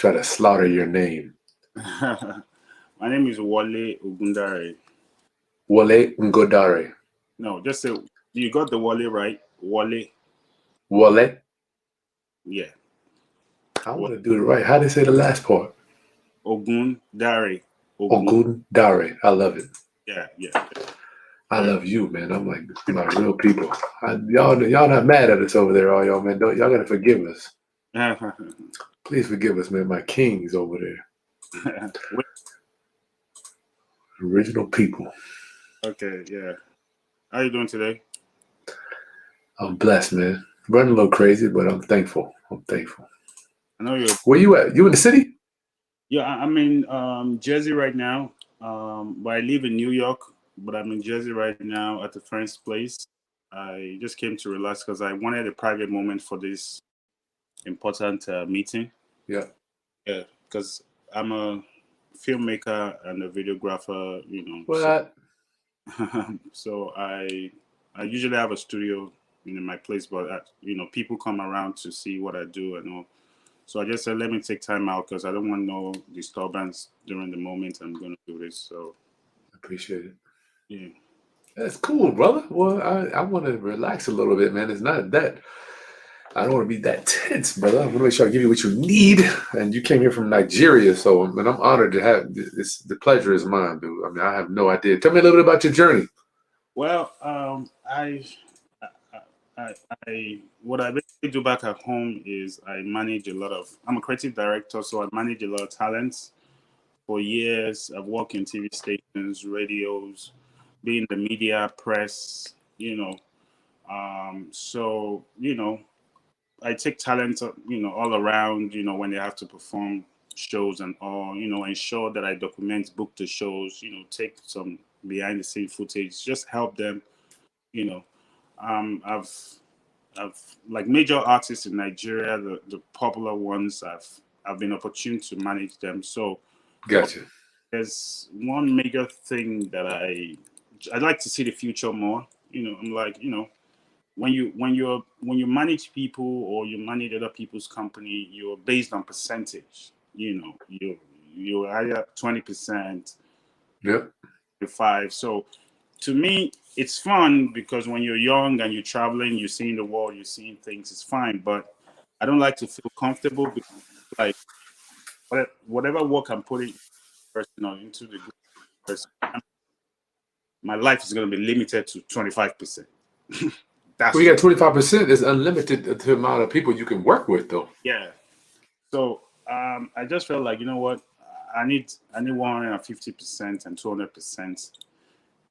try to slaughter your name. My name is Wale Ogundare. Wale Ngodare. No, just say you got the Wale right. Wale, Wale. yeah. I want to do it right. How do they say the last part? Ogundare. Ogun. Ogundare. I love it. Yeah, yeah. I love you, man. I'm like real people. Y'all not mad at us over there, all y'all, man. Y'all gotta forgive us. Please forgive us, man. My kings over there. Original people. Okay, yeah. How you doing today? I'm blessed, man. Running a little crazy, but I'm thankful. I know you're. Where you at? You in the city? Yeah, I'm in Jersey right now. But I live in New York, but I'm in Jersey right now at a friend's place. I just came to relax because I wanted a private moment for this important meeting. Yeah. Yeah, because I'm a filmmaker and a videographer. What? So I usually have a studio in my place, but people come around to see what I do and all. So I just said, let me take time out because I don't want no disturbance during the moment I'm going to do this. So Appreciate it. yeah. That's cool, brother. Well, I want to relax a little bit, man. It's not that. I don't want to be that tense, brother. I want to make sure I give you what you need. And you came here from Nigeria, so I'm honored to have this. The pleasure is mine, dude. I mean, I have no idea. Tell me a little bit about your journey. Well, I what I basically do back at home is I manage a lot of. I'm a creative director, so I manage a lot of talents. For years, I've worked in TV stations, radios, being the media, press. So I take talent, all around. When they have to perform shows and all. Ensure that I document, book the shows. Take some behind the scene footage, just help them. You know, I've like major artists in Nigeria, the popular ones. I've been opportune to manage them. So Gotcha. there's one major thing that I'd like to see the future more. I'm like, when you manage people or you manage other people's company, you're based on percentage. You hire 20%, Yep. 5. So to me, it's fun because when you're young and you're traveling, you're seeing the world, you're seeing things. It's fine, but I don't like to feel comfortable because, like, whatever work I'm putting personal into the group person, my life is going to be limited to 25%. Well, That's you got 25% is unlimited the amount of people you can work with, though. Yeah. So I just felt like, you know what, I need 150% and 200%.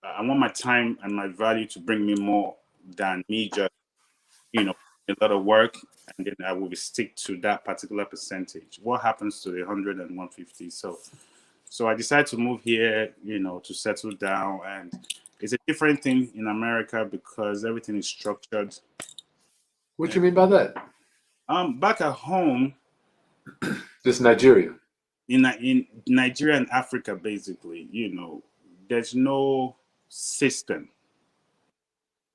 I want my time and my value to bring me more than me just a lot of work, and then I will stick to that particular percentage. What happens to the 100 and 150? So I decided to move here, to settle down, and it's a different thing in America because everything is structured. What you mean by that? Back at home This Nigeria. in Nigeria and Africa, basically, there's no system.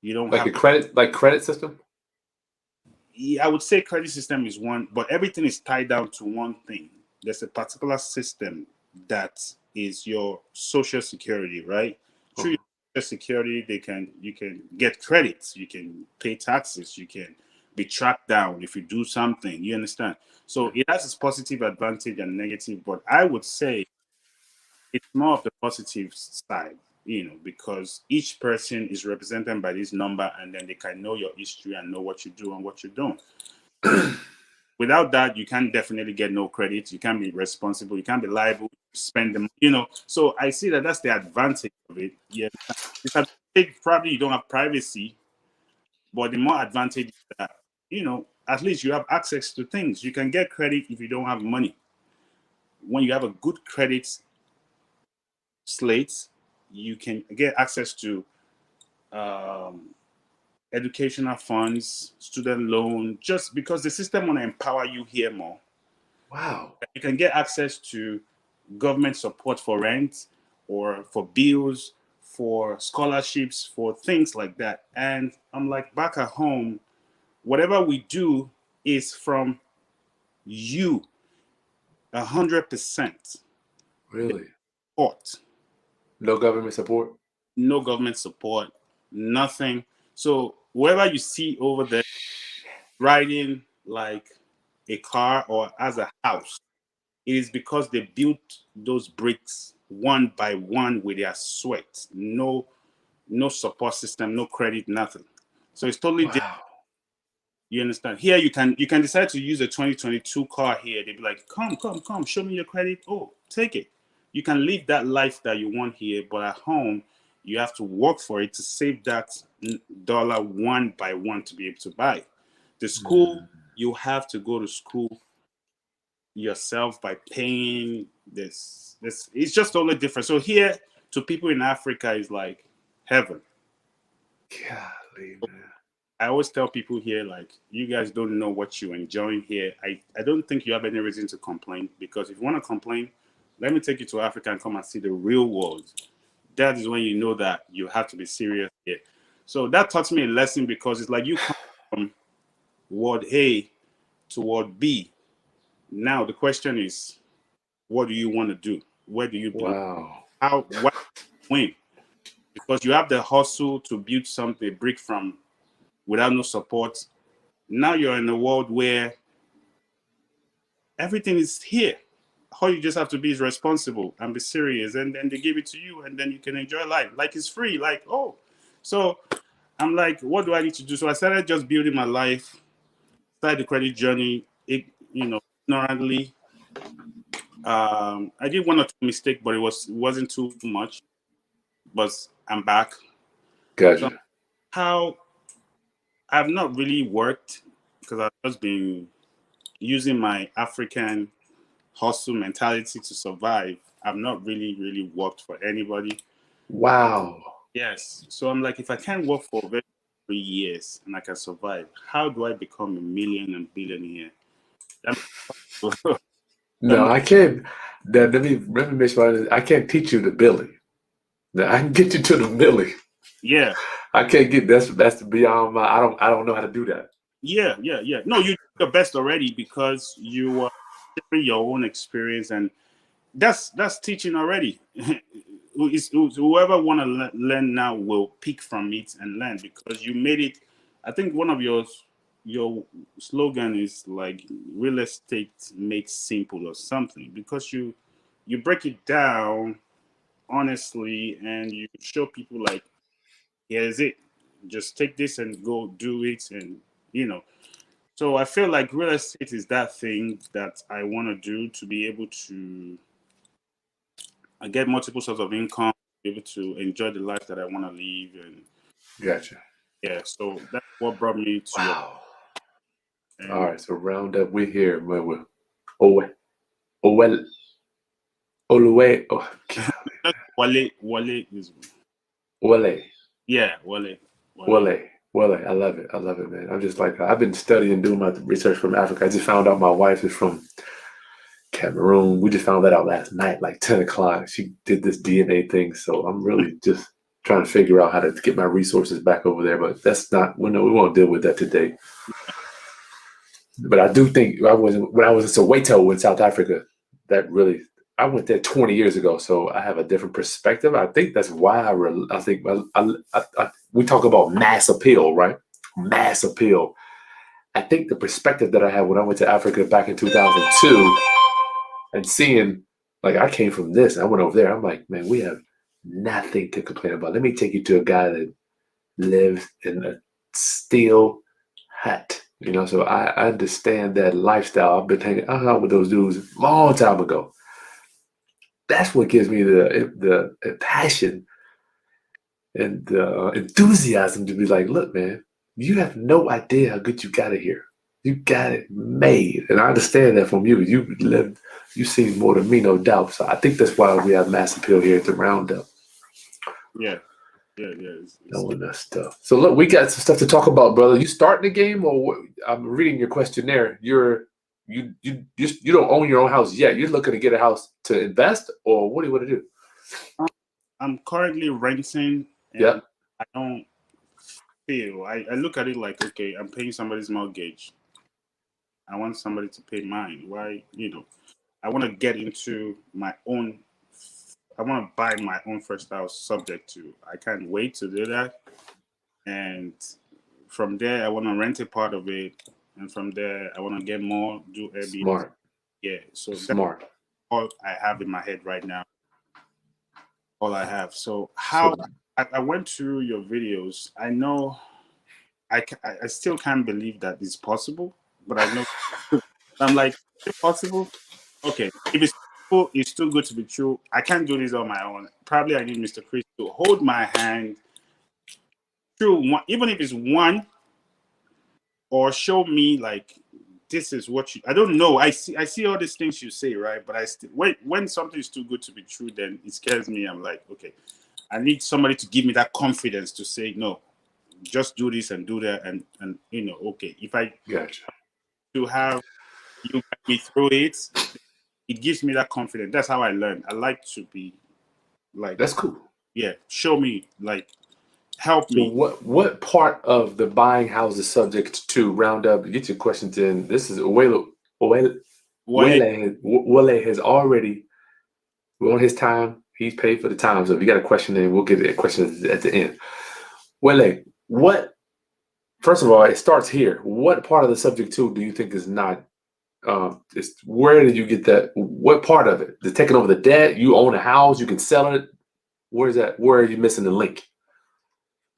You don't Like have. a credit system? I would say credit system is one, but everything is tied down to one thing. There's a particular system that is your social security, right? Through your social security, you can get credits, you can pay taxes, you can be tracked down if you do something. You understand? So it has its positive advantage and negative, but I would say it's more of the positive side, because each person is represented by this number, and then they can know your history and know what you do and what you're doing. Without that, you can definitely get no credit. You can't be responsible. You can't be liable. Spend them. So I see that that's the advantage of it. Yeah, disadvantage, probably you don't have privacy, but the more advantage is that at least you have access to things. You can get credit if you don't have money. When you have a good credit slate, you can get access to um, educational funds, student loan, just because the system want to empower you here more. Wow. You can get access to government support for rent or for bills, for scholarships, for things like that. And I'm like, back at home, whatever we do is from you. 100% Really? support. No government support? No government support, nothing. So whoever you see over there riding like a car or as a house, it is because they built those bricks one by one with their sweat. No support system, no credit, nothing. So it's totally different. Wow. You understand? Here you can decide to use a 2022 car here. They'd be like, come, show me your credit. Oh, take it. You can live that life that you want here, but at home you have to work for it to save that dollar one by one to be able to buy. The school, Mm. you have to go to school yourself by paying this. It's just totally different. So here to people in Africa is like heaven. Golly, man. I always tell people here, like, you guys don't know what you're enjoying here. I don't think you have any reason to complain, because if you want to complain, let me take you to Africa and come and see the real world. That is when you know that you have to be serious here. So that taught me a lesson, because it's like you come from word A to word B. Now the question is, what do you want to do? Where do you belong? Wow. How what win? Because you have the hustle to build something, brick from without no support. Now you're in a world where everything is here. All you just have to be is responsible and be serious, and then they give it to you, and then you can enjoy life. Like it's free. Like, oh, so I'm like, what do I need to do? So I started just building my life, started the credit journey. Ignorantly. I did one or two mistakes, but it wasn't too much. But I'm back. So Gotcha. how I've not really worked, because I've just been using my African hustle mentality to survive. I've not really worked for anybody. Wow. Yes. So I'm like, if I can't work for very 3 years and I can survive, how do I become a million and billionaire? That that No, must, I can't. Let me make sure I can't teach you the billing. Now, I can get you to the billing. yeah, I can't get that's beyond my. I don't know how to do that. yeah. No, you did your best already, because you are sharing your own experience, and that's teaching already. Whoever want to learn now will pick from it and learn, because you made it. I think one of your slogan is like real estate made simple or something, because you break it down honestly, and you show people like, here's it, just take this and go do it. And you know so I feel like real estate is that thing that I want to do, to be able to get multiple sources of income, be able to enjoy the life that I want to live. And Gotcha. yeah, so that's what brought me to your. Wow. All And right. So round up. We're here. We're oh oh well all the way. Oh golly. that's Wale is, Wale. yeah, Wale. Wale. Wale. I love it. I love it, man. I'm just like I've been studying, doing my research from Africa. I just found out my wife is from Cameroon. We just found that out last night, like 10 o'clock. She did this DNA thing. So I'm really just trying to figure out how to get my resources back over there. But that's not, we won't deal with that today. But I do think when I was in Soweto in South Africa, that really, I went there 20 years ago. So I have a different perspective. I think that's why I think we talk about mass appeal, right? Mass appeal. I think the perspective that I had when I went to Africa back in 2002 and seeing, like, I came from this, I went over there. I'm like, man, we have nothing to complain about. Let me take you to a guy that lives in a steel hut. So I understand that lifestyle. I've been hanging out with those dudes a long time ago. That's what gives me the passion and the enthusiasm to be like, look, man, you have no idea how good you got it here. You got it made, and I understand that from you. You've seen more than me, no doubt. So I think that's why we have mass appeal here at the Roundup. Yeah, yeah. It's Knowing that stuff. So look, we got some stuff to talk about, brother. You starting the game, or what? I'm reading your questionnaire. You don't own your own house yet. You're looking to get a house to invest, or what do you want to do? I'm currently renting, Yeah. and I don't feel. I look at it like, okay, I'm paying somebody's mortgage. I want somebody to pay mine. Why? I want to get into my own. I want to buy my own first house, subject to. I can't wait to do that, and from there, I want to rent a part of it, and from there, I want to get more, do Airbnb. Smart. Yeah, so that's Smart. all I have in my head right now. All I have. So how So I went through your videos. I know I still can't believe that it's possible, but I know I'm like, is it possible? Okay, if it's possible, it's too good to be true. I can't do this on my own. Probably I need Mr. Chris to hold my hand through one, even if it's one, or show me like this is what you. I don't know. I see all these things you say, right? But I still when something is too good to be true, then it scares me. I'm like, okay, I need somebody to give me that confidence to say no, just do this and do that, and okay, if I gotcha. to have you get me through it, it gives me that confidence. That's how I learn. I like to be like, That's cool. yeah, show me, like, help So me. what part of the buying houses subject to round up? Get your questions in. This is Wale, Wale has already. We're on his time. He's paid for the time. So if you got a question, then we'll get a question at the end. Wale, what? First of all, it starts here. What part of the subject to do you think is not? Where did you get that? What part of it? The taking over the debt. You own a house. You can sell it. Where's that? Where are you missing the link?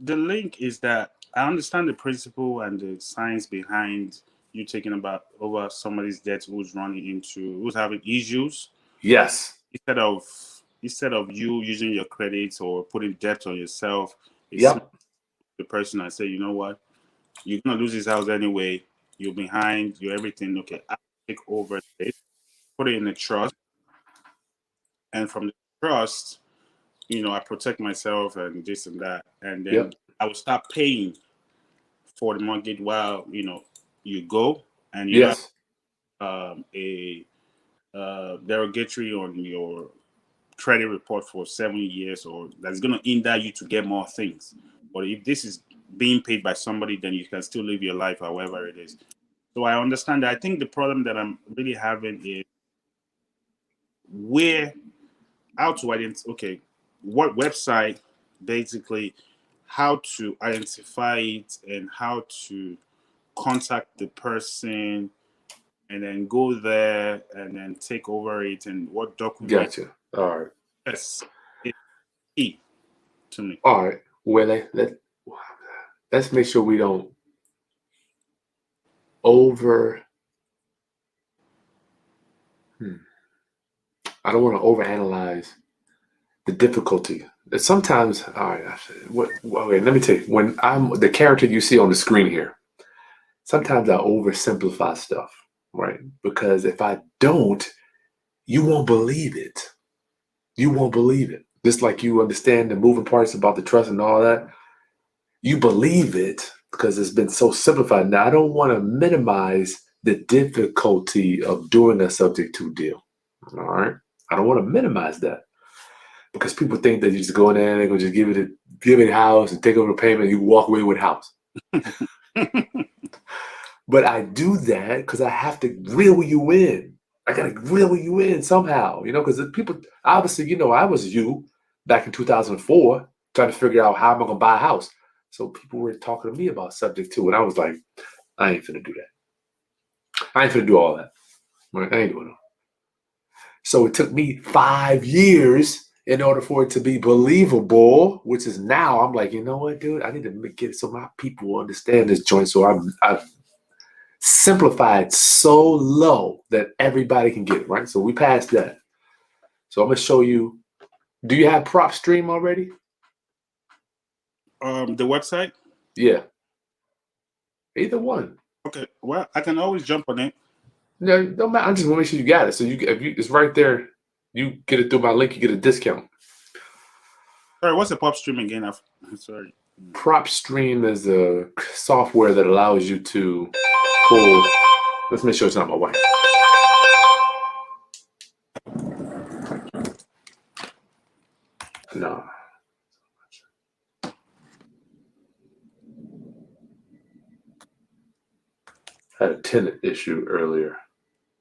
the link is that I understand the principle and the science behind you taking about over somebody's debt who's having issues Yes. instead of you using your credits or putting debt on yourself. It's Yep. the person I say, you know what, you're gonna lose this house anyway. You're behind. You're everything. Okay, I take over this, put it in a trust, and from the trust, I protect myself and this and that, and then Yep. I will start paying for the mortgage while you go, and you don't Yes. have a derogatory on your credit report for 7 years, or that's gonna hinder you to get more things. But if this is being paid by somebody, then you can still live your life however it is. So I understand that. I think the problem that I'm really having is where how to identify. Okay, what website, basically, how to identify it and how to contact the person and then go there and then take over it and what document. Gotcha. All right. Yes, it's key to me. All right. Well, let's make sure we don't over. Hmm, I don't want to overanalyze the difficulty. Sometimes, all right. Okay, let me tell you. When I'm the character you see on the screen here, sometimes I oversimplify stuff, right? Because if I don't, you won't believe it. You won't believe it. Just like you understand the moving parts about the trust and all that, you believe it because it's been so simplified. Now, I don't want to minimize the difficulty of doing a subject to deal. All right. I don't want to minimize that because people think that you just go in there and they're going to just give it a house and take over the payment and you walk away with a house. But I do that because I have to reel you in. I got to reel you in somehow, because people, obviously, I was you back in 2004 trying to figure out how am I going to buy a house. So people were talking to me about subject to, and I was like, I ain't finna do that. I ain't finna do all that. Right? I ain't doing it. So it took me 5 years in order for it to be believable, which is now I'm like, you know what, dude? I need to get it so my people understand this joint. So I've simplified so low that everybody can get it, right? So we passed that. So I'm gonna show you. Do you have Prop Stream already? The website. Yeah, either one. Okay, well, I can always jump on it. No, don't matter. I just want to make sure you got it. So it's right there. You get it through my link. You get a discount. Sorry, what's the pop stream again? Sorry. Prop Stream is a software that allows you to pull. Let's make sure it's not my wife. No. I had a tenant issue earlier.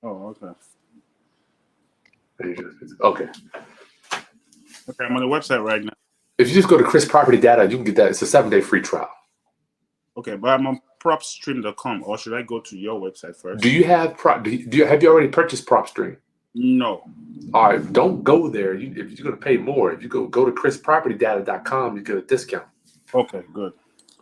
Oh, okay. Okay. Okay, I'm on the website right now. If you just go to Chris Property Data, you can get that. It's a 7-day free trial. Okay, but I'm on propstream.com, or should I go to your website first? Do you have have you already purchased PropStream? No. All right, don't go there. If you're going to pay more, if you go to chrispropertydata.com, you get a discount. Okay, good.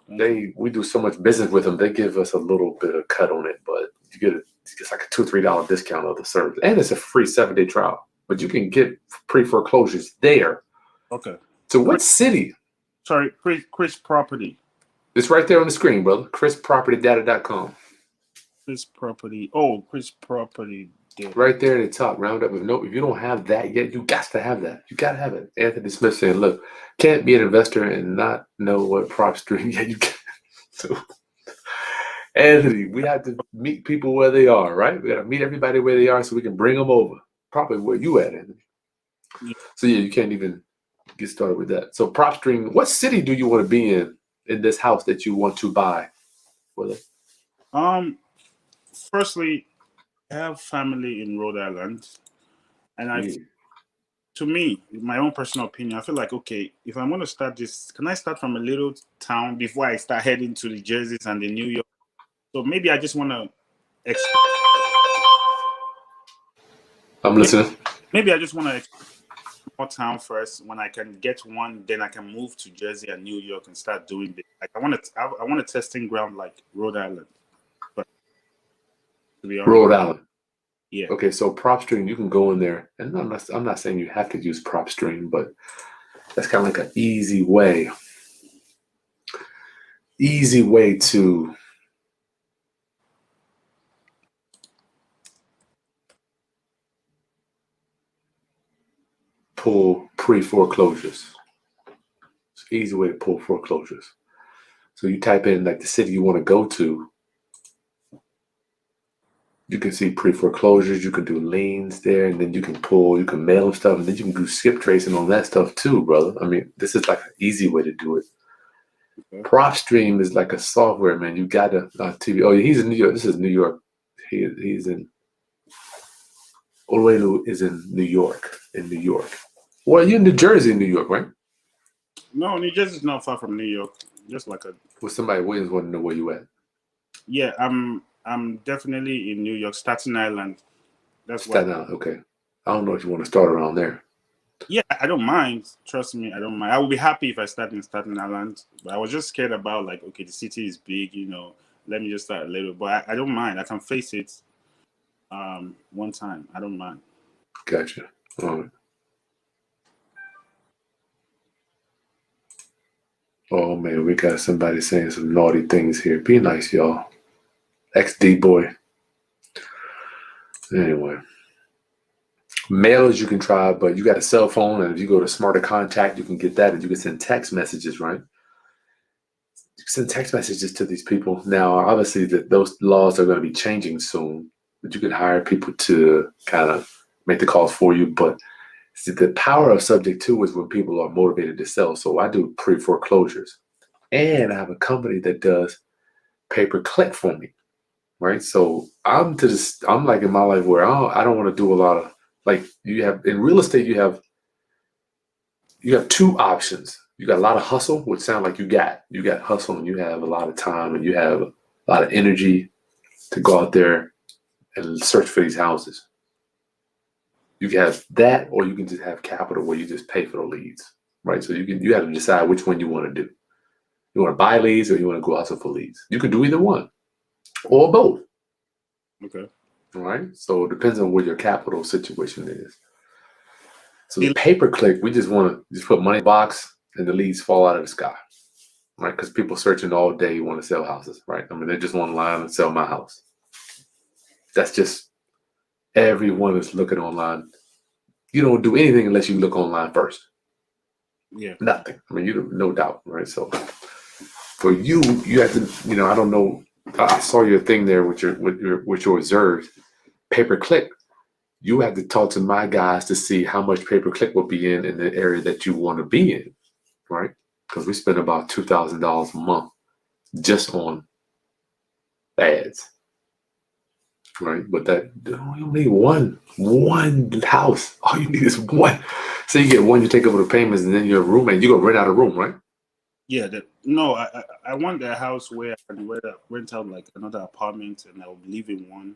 We do so much business with them. They give us a little bit of cut on it, but it's like a $2-3 discount of the service, and it's a free 7-day trial. But you can get pre-foreclosures there. Okay. So what city? Sorry, Chris Property. It's right there on the screen, brother. chrispropertydata.com. Chris Property. Oh, Chris Property. Data. Right there at the top, round up. If you don't have that yet, you got to have that. You got to have it. Anthony Smith saying, look, can't be an investor and not know what PropStream. Yeah, you can. So, Anthony, we have to meet people where they are, right? We got to meet everybody where they are so we can bring them over. Probably where you at, Anthony. Yeah. So, yeah, you can't even get started with that. So, PropStream, what city do you want to be in this house that you want to buy? Firstly, I have family in Rhode Island, and to me, my own personal opinion, I feel like, okay, if I'm going to start this, can I start from a little town before I start heading to the Jerseys and the New York? So maybe I just want to I'm listening. Maybe I just want to explore more town first. When I can get one, then I can move to Jersey and New York and start doing it. Like I want a testing ground like Rhode Island. But to be honest, Rhode Island. Yeah. Okay, so PropStream, you can go in there, and I'm not saying you have to use PropStream, but that's kind of like an easy way to pull pre-foreclosures. It's an easy way to pull foreclosures. So you type in like the city you want to go to. You can see pre-foreclosures, you can do liens there, and then you can mail them stuff, and then you can do skip tracing on that stuff too, brother. I mean, this is like an easy way to do it. Okay. PropStream is like a software, man. You got to TV. Oh, he's in New York. This is New York. He's in Oluwelu is in New York. Well, you're in New Jersey, New York, right? No, New Jersey is not far from New York. Just like a. Well, somebody Williams want to know where you at. Yeah, I'm definitely in New York, Staten Island. That's Staten Island. Okay. I don't know if you want to start around there. Yeah, I don't mind. Trust me, I don't mind. I would be happy if I start in Staten Island. But I was just scared about like, okay, the city is big, let me just start a little. But I don't mind. I can face it one time. I don't mind. Gotcha. All right. Oh man, we got somebody saying some naughty things here. Be nice, y'all. XD boy. Anyway. Mailers you can try, but you got a cell phone, and if you go to Smarter Contact, you can get that, and you can send text messages, right? You can send text messages to these people. Now, obviously, those laws are going to be changing soon, but you can hire people to kind of make the calls for you. But see, the power of Subject 2 is when people are motivated to sell. So I do pre-foreclosures, and I have a company that does pay-per-click for me, right? So I'm like in my life where I don't want to do a lot of. Like you have in real estate, you have two options. You got a lot of hustle, which sound like you got hustle, and you have a lot of time, and you have a lot of energy to go out there and search for these houses. You can have that, or you can just have capital where you just pay for the leads, right? So you have to decide which one you want to do. You want to buy leads, or you want to go hustle for leads. You can do either one, or both. Okay. All right. So it depends on what your capital situation is. So the pay-per-click, we just want to just put money in the box and the leads fall out of the sky, right? Because people searching all day want to sell houses, right? I mean, they just want to line and sell my house. That's just everyone is looking online. You don't do anything unless you look online first. Yeah. Nothing. I mean, no doubt, right? So for you have to, I don't know. I saw your thing there with your reserves. Pay-per-click. You have to talk to my guys to see how much pay-per-click will be in the area that you want to be in, right? Because we spend about $2,000 a month just on ads. right? But that you need one house. All you need is one. So you get one, you take over the payments, and then your roommate, you go rent out a room, right? Yeah, no, I want a house where I can rent out like another apartment and I'll live in one.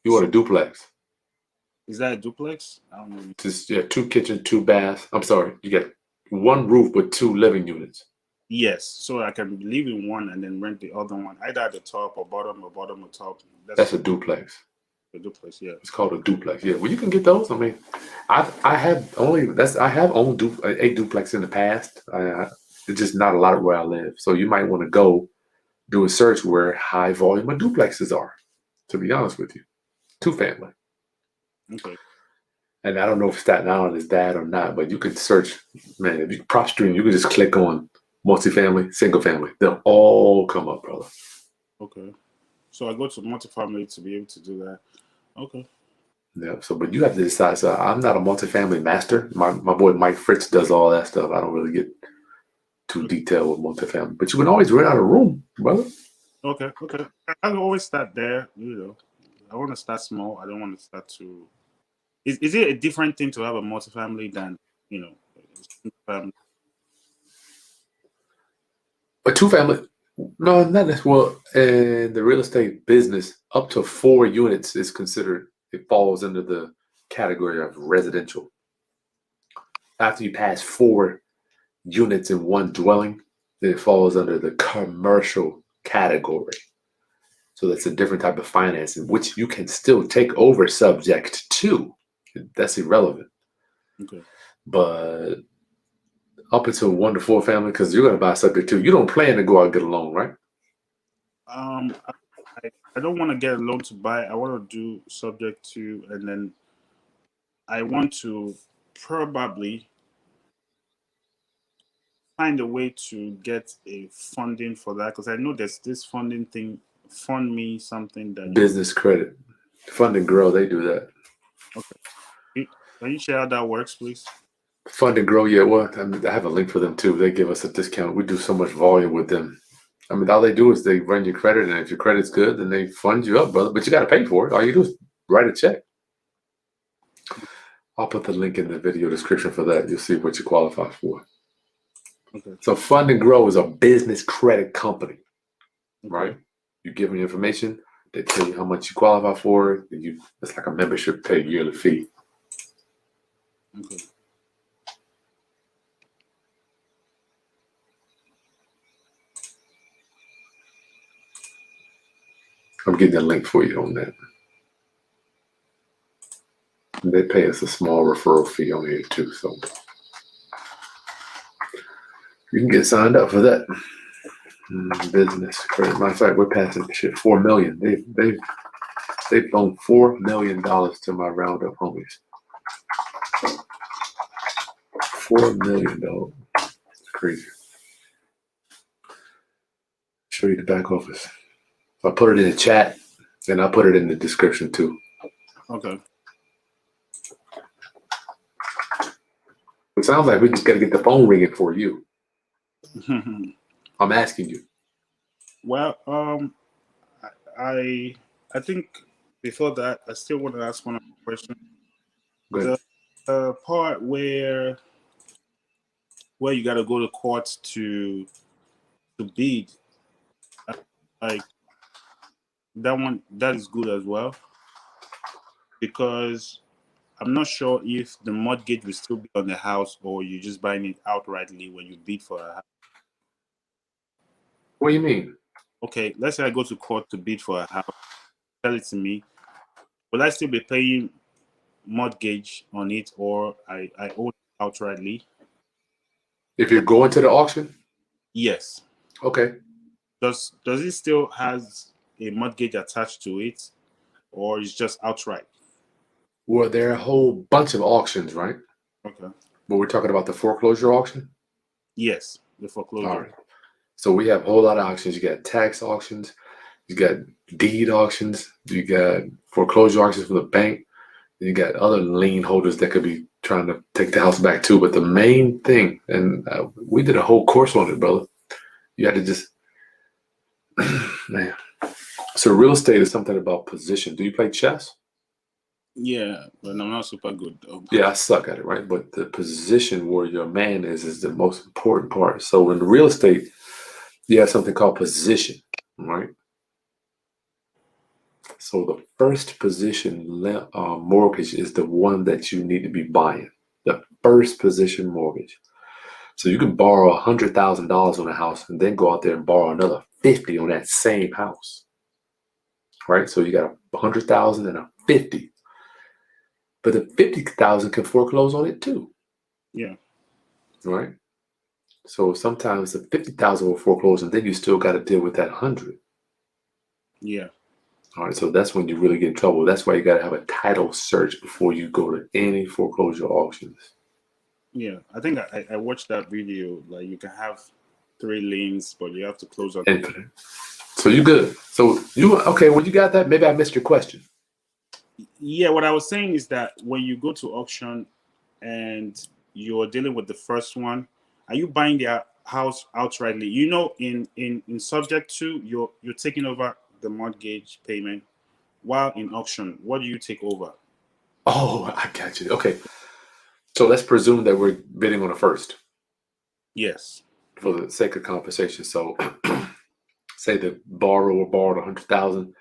You want So a duplex. is that a duplex? I don't know. Just yeah, 2 kitchen, 2 baths. I'm sorry, you get one roof with 2 living units. Yes, so I can live in one and then rent the other one, either at the top or bottom or top. That's That's a duplex. the duplex. Yeah. It's called a duplex. Yeah, well, you can get those. I mean, I have owned a duplex in the past. It's just not a lot of where I live. So you might want to go do a search where high volume of duplexes are. To be honest with you, 2 family. Okay. And I don't know if Staten Island is that or not, but you could search, man. If you prop stream, you can just click on multifamily, single family. They'll all come up, brother. Okay. So I go to multifamily to be able to do that. Okay. Yeah. So, but you have to decide. So, I'm not a multifamily master. My boy Mike Fritz does all that stuff. I don't really get too detailed with multifamily, but you can always rent out a room, brother. Okay. Okay. I'll always start there. You know, I want to start small. I don't want to start too. Is it a different thing to have a multifamily than you know? Family? A 2 family, no, not as well. In the real estate business, up to 4 units is considered. It falls under the category of residential. After you pass 4 units in one dwelling, then it falls under the commercial category. So that's a different type of financing, which you can still take over subject to. That's irrelevant. Okay. But up until 1 to 4 family, because you're going to buy subject to, you don't plan to go out and get a loan, right? I don't want to get a loan to buy. I want to do subject to, and then I want to probably find a way to get a funding for that because I know there's this funding thing, fund me something that you. Business credit, fund and grow, they do that. Okay. Can you share how that works, please? Fund and grow, yeah. Well, I mean, I have a link for them too. They give us a discount. We do so much volume with them. I mean, all they do is they run your credit, and if your credit's good, then they fund you up, brother. But you got to pay for it. All you do is write a check. I'll put the link in the video description for that. You'll see what you qualify for. Okay. So Fund and Grow is a business credit company, right? Okay. You give them your information. They tell you how much you qualify for. And it's like a membership, pay yearly fee. Okay. I'm getting a link for you on that. And they pay us a small referral fee on here too, so you can get signed up for that. Business credit. Matter of fact, we're passing shit 4 million. They've loaned $4 million to my roundup homies. $4 million. It's crazy. Show you the back office. I put it in the chat, and I put it in the description too. Okay. It sounds like we just got to get the phone ringing for you. I'm asking you. Well, I think before that, I still want to ask one question. Go The part where you got to go to court to bid, like that one, that is good as well because I'm not sure if the mortgage will still be on the house or you're just buying it outrightly when you bid for a house. What do you mean? Okay, let's say I go to court to bid for a house. Tell it to me. Will I still be paying mortgage on it or I own it outrightly? If you're going to the auction, Yes. okay. Does it still has a mortgage attached to it or it's just outright? Well, there are a whole bunch of auctions, right? Okay. But we're talking about the foreclosure auction. Yes, the foreclosure. All right. So we have a whole lot of auctions. You got tax auctions, you got deed auctions, you got foreclosure auctions from the bank, and you got other lien holders that could be trying to take the house back too. But the main thing, and we did a whole course on it, brother. You had to just, man, So real estate is something about position. Do you play chess? Yeah, but I'm not super good though. Yeah, I suck at it, right? But the position where your man is the most important part. So in real estate, you have something called position, right? So the first position mortgage is the one that you need to be buying. The first position mortgage. So you can borrow $100,000 on a house and then go out there and borrow another 50 on that same house, right? So you got 100,000 and a 50, but the 50,000 can foreclose on it too, Yeah, right? So sometimes the 50,000 will foreclose, and then you still got to deal with that 100. yeah, All right, so that's when you really get in trouble. That's why you got to have a title search before you go to any foreclosure auctions. yeah. I think I watched that video. Like you can have 3 lanes, but you have to close on. Infinite. So you good. So you okay? When you got that, maybe I missed your question. Yeah, what I was saying is that when you go to auction and you're dealing with the first one, are you buying their house outrightly? You know, in subject to you're taking over the mortgage payment, while in auction, what do you take over? Oh, I got you. Okay. So let's presume that we're bidding on a first Yes. for the sake of conversation. So say the borrower borrowed 100,000,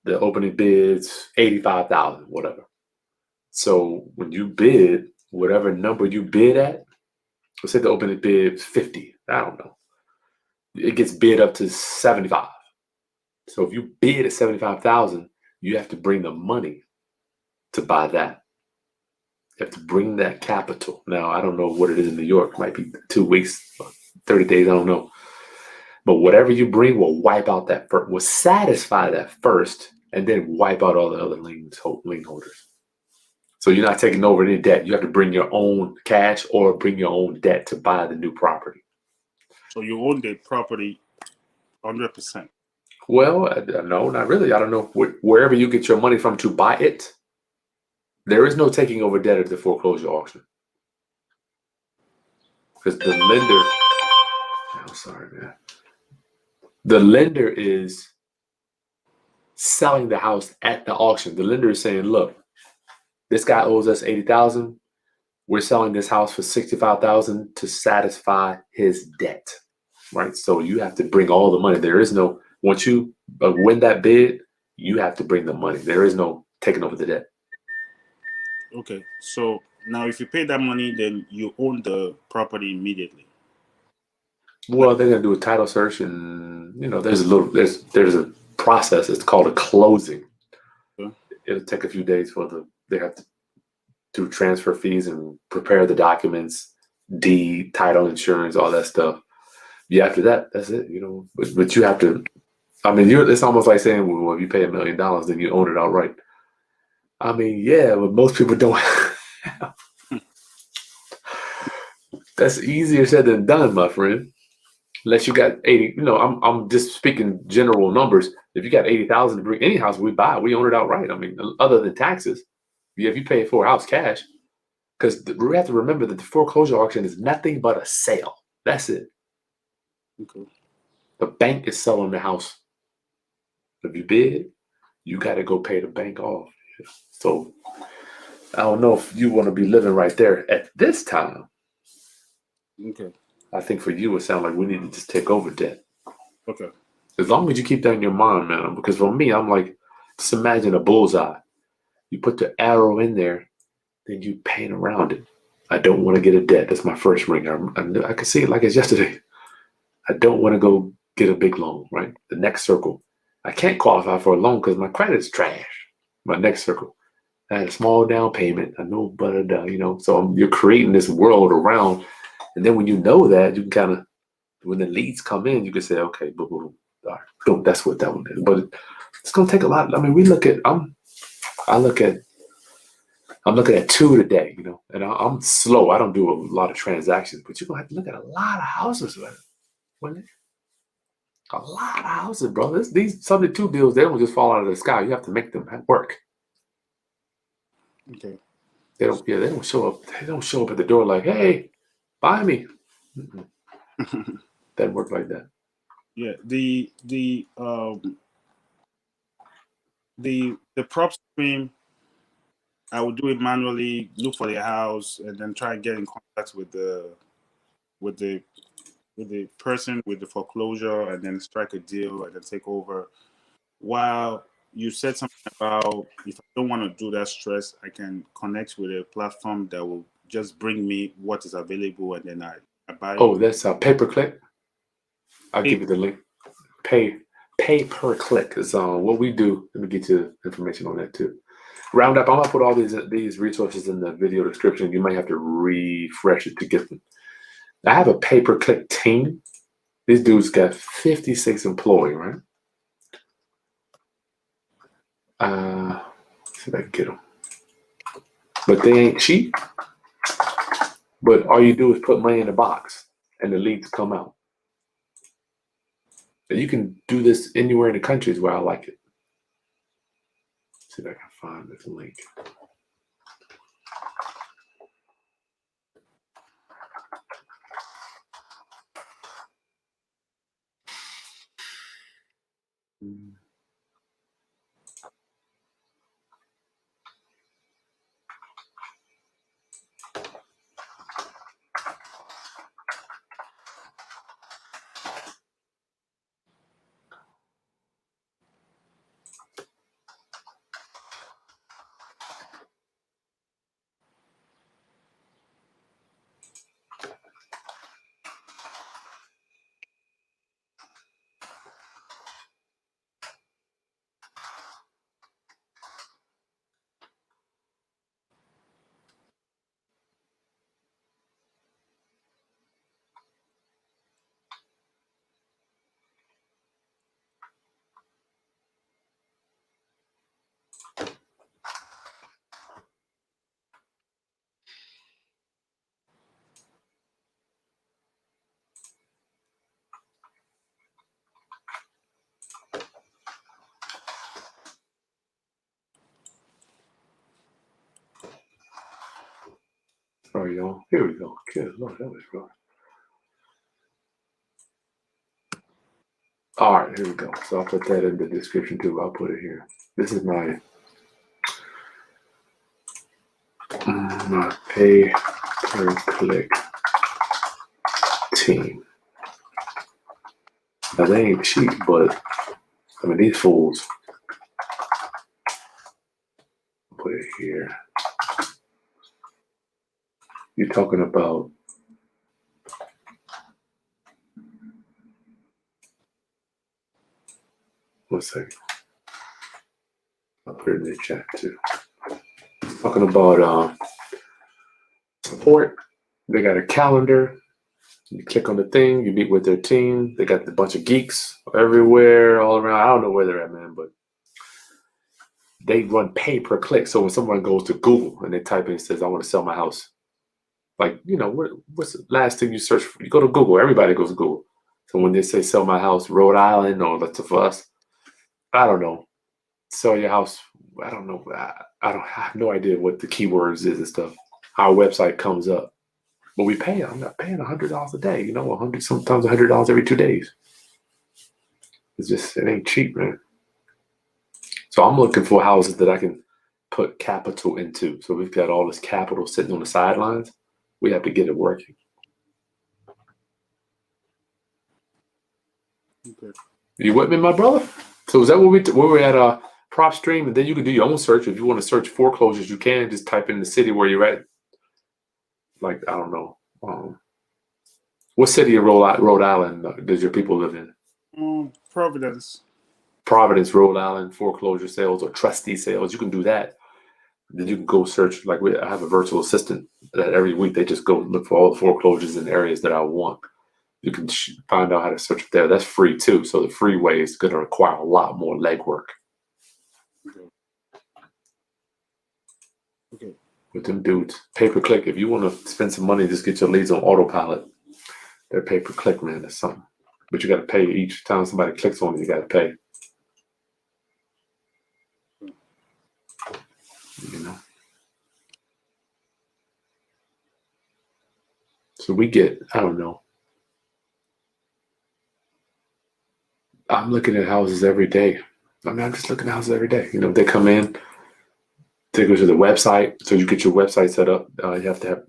the opening bids 85,000, whatever. So when you bid, whatever number you bid at, let's say the opening bid 50. I don't know. It gets bid up to 75. So if you bid at 75,000, you have to bring the money to buy that. You have to bring that capital. Now, I don't know what it is in New York. It might be 2 weeks, 30 days, I don't know. But whatever you bring will wipe out that first, will satisfy that first, and then wipe out all the other lien holders. So you're not taking over any debt. You have to bring your own cash or bring your own debt to buy the new property. So you own the property 100%. Well, no, not really. I don't know. Wherever you get your money from to buy it, there is no taking over debt at the foreclosure auction. Because the lender, I'm sorry, man. The lender is selling the house at the auction. The lender is saying, look, this guy owes us 80,000. We're selling this house for 65,000 to satisfy his debt, right? So you have to bring all the money. There is no, once you win that bid, you have to bring the money. There is no taking over the debt. Okay. So now if you pay that money, then you own the property immediately. Well, they're gonna do a title search, and there's a process. It's called a closing. Okay. It'll take a few days they have to do transfer fees and prepare the documents, deed, title, insurance, all that stuff. Yeah, after that, that's it. But you have to. I mean, it's almost like saying, well, if you pay $1 million, then you own it outright. I mean, yeah, but most people don't. That's easier said than done, my friend. Unless you got 80, I'm just speaking general numbers. If you got 80,000 to bring any house we buy, we own it outright. I mean, other than taxes, if you pay for a house cash, because we have to remember that the foreclosure auction is nothing but a sale. That's it. Okay. The bank is selling the house. If you bid, you got to go pay the bank off. So I don't know if you want to be living right there at this time. Okay. I think for you, it sounds like we need to just take over debt. Okay. As long as you keep that in your mind, man. Because for me, I'm like, just imagine a bullseye. You put the arrow in there, then you paint around it. I don't want to get a debt. That's my first ring. I can see it like it's yesterday. I don't want to go get a big loan, right? The next circle. I can't qualify for a loan because my credit's trash. My next circle. I had a small down payment. I know, but so you're creating this world around. And then when you know that, you can kind of, when the leads come in, you can say, okay, boom, boom, all right, boom, that's what that one is. But it's going to take a lot. I mean, I'm looking at 2 today, and I'm slow. I don't do a lot of transactions, but you're going to have to look at a lot of houses, man. A lot of houses, bro. These subject to deals, they don't just fall out of the sky. You have to make them work. Okay. They don't show up. They don't show up at the door like, hey, buy me. Doesn't work like that. Yeah. The the prop stream, I would do it manually, look for the house, and then try and get in contact with the person with the foreclosure, and then strike a deal and then take over. While you said something about if I don't want to do that stress, I can connect with a platform that will just bring me what is available, and then I buy it. Oh, that's pay per click. I'll give you the link. Pay per click is what we do. Let me get you information on that too. Roundup. I'm gonna put all these resources in the video description. You might have to refresh it to get them. I have a pay per click team. These dudes got 56 employees, right? See if I can get them. But they ain't cheap. But all you do is put money in the box, and the leads come out. And you can do this anywhere in the country is where I like it. See if I can find this link. Sorry, y'all. Here we go. Good Lord, that was wrong. All right, here we go. So I'll put that in the description too. I'll put it here. This is my pay per click team. Now they ain't cheap, but I mean these fools. I'll put it here. You're talking about one second. I'll put it in the chat too. Talking about support. They got a calendar. You click on the thing, you meet with their team. They got a bunch of geeks everywhere, all around. I don't know where they're at, man, but they run pay per click. So when someone goes to Google and they type in and says, I want to sell my house, like, you know, what's the last thing you search for? You go to Google. Everybody goes to Google. So when they say sell my house, Rhode Island, or that's for us, I don't know. Sell your house. I don't know. I have no idea what the keywords is and stuff. Our website comes up. But we pay. I'm not paying $100 a day. You know, sometimes $100 every 2 days. It's just, it ain't cheap, man. So I'm looking for houses that I can put capital into. So we've got all this capital sitting on the sidelines. We have to get it working. Okay. You with me, my brother? So is that where we're at prop stream, and then you can do your own search. If you want to search foreclosures, you can just type in the city where you're at. Like, I don't know. What city of Rhode Island does your people live in? Providence. Providence, Rhode Island, foreclosure sales or trustee sales. You can do that. Then you can go search. Like I have a virtual assistant that every week they just go look for all the foreclosures in the areas that I want. You can find out how to search there. That's free too. So the free way is going to require a lot more legwork. Okay. With them dudes, pay per click. If you want to spend some money, just get your leads on autopilot. They're pay per click, man. That's something. But you got to pay each time somebody clicks on it. You got to pay. You know. So we get, I don't know. I'm looking at houses every day. I mean, I'm just looking at houses every day. You know, they come in, they go to the website. So you get your website set up. You have to have